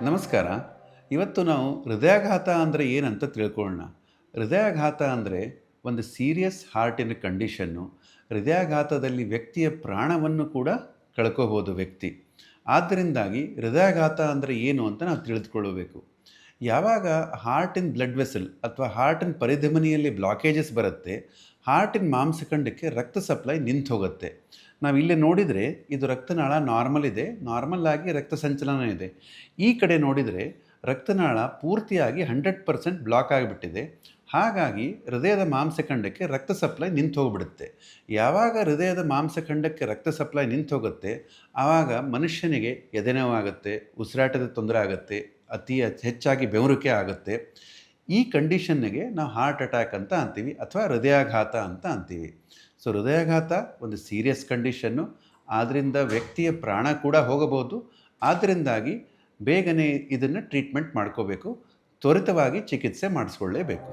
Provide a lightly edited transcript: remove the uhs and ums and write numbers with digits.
ನಮಸ್ಕಾರ. ಇವತ್ತು ನಾವು ಹೃದಯಾಘಾತ ಅಂದರೆ ಏನಂತ ತಿಳ್ಕೊಳ್ಳೋಣ. ಹೃದಯಾಘಾತ ಅಂದರೆ ಒಂದು ಸೀರಿಯಸ್ ಹಾರ್ಟಿನ ಕಂಡೀಷನ್ನು. ಹೃದಯಾಘಾತದಲ್ಲಿ ವ್ಯಕ್ತಿಯ ಪ್ರಾಣವನ್ನು ಕೂಡ ಕಳ್ಕೋಬೋದು ವ್ಯಕ್ತಿ. ಆದ್ದರಿಂದಾಗಿ ಹೃದಯಾಘಾತ ಅಂದರೆ ಏನು ಅಂತ ನಾವು ತಿಳಿದುಕೊಳ್ಳಬೇಕು. ಯಾವಾಗ ಹಾರ್ಟಿನ ಬ್ಲಡ್ ವೆಸಲ್ ಅಥವಾ ಹಾರ್ಟಿನ ಪರಿಧಮನಿಯಲ್ಲಿ ಬ್ಲಾಕೇಜಸ್ ಬರುತ್ತೆ, ಹಾರ್ಟಿನ ಮಾಂಸಖಂಡಕ್ಕೆ ರಕ್ತ ಸಪ್ಲೈ ನಿಂತು ಹೋಗುತ್ತೆ. ನಾವು ಇಲ್ಲಿ ನೋಡಿದರೆ ಇದು ರಕ್ತನಾಳ ನಾರ್ಮಲ್ ಇದೆ, ನಾರ್ಮಲ್ ಆಗಿ ರಕ್ತ ಸಂಚಲನ ಇದೆ. ಈ ಕಡೆ ನೋಡಿದರೆ ರಕ್ತನಾಳ ಪೂರ್ತಿಯಾಗಿ 100% ಬ್ಲಾಕ್ ಆಗಿಬಿಟ್ಟಿದೆ. ಹಾಗಾಗಿ ಹೃದಯದ ಮಾಂಸಖಂಡಕ್ಕೆ ರಕ್ತ ಸಪ್ಲೈ ನಿಂತು ಹೋಗ್ಬಿಡುತ್ತೆ. ಯಾವಾಗ ಹೃದಯದ ಮಾಂಸಖಂಡಕ್ಕೆ ರಕ್ತ ಸಪ್ಲೈ ನಿಂತು ಹೋಗುತ್ತೆ, ಆವಾಗ ಮನುಷ್ಯನಿಗೆ ಎದೆನೋವಾಗುತ್ತೆ, ಉಸಿರಾಟದ ತೊಂದರೆ ಆಗುತ್ತೆ, ಹೆಚ್ಚಾಗಿ ಬೆವರುವಿಕೆ ಆಗುತ್ತೆ. ಈ ಕಂಡೀಷನ್ನಿಗೆ ನಾವು ಹಾರ್ಟ್ ಅಟ್ಯಾಕ್ ಅಂತ ಅಂತೀವಿ ಅಥವಾ ಹೃದಯಾಘಾತ ಅಂತ ಅಂತೀವಿ. ಸೊ ಹೃದಯಾಘಾತ ಒಂದು ಸೀರಿಯಸ್ ಕಂಡೀಷನ್ನು, ಆದ್ದರಿಂದ ವ್ಯಕ್ತಿಯ ಪ್ರಾಣ ಕೂಡ ಹೋಗಬಹುದು. ಆದ್ದರಿಂದಾಗಿ ಬೇಗನೆ ಇದನ್ನು ಟ್ರೀಟ್ಮೆಂಟ್ ಮಾಡ್ಕೋಬೇಕು, ತ್ವರಿತವಾಗಿ ಚಿಕಿತ್ಸೆ ಮಾಡಿಸ್ಕೊಳ್ಳೇಬೇಕು.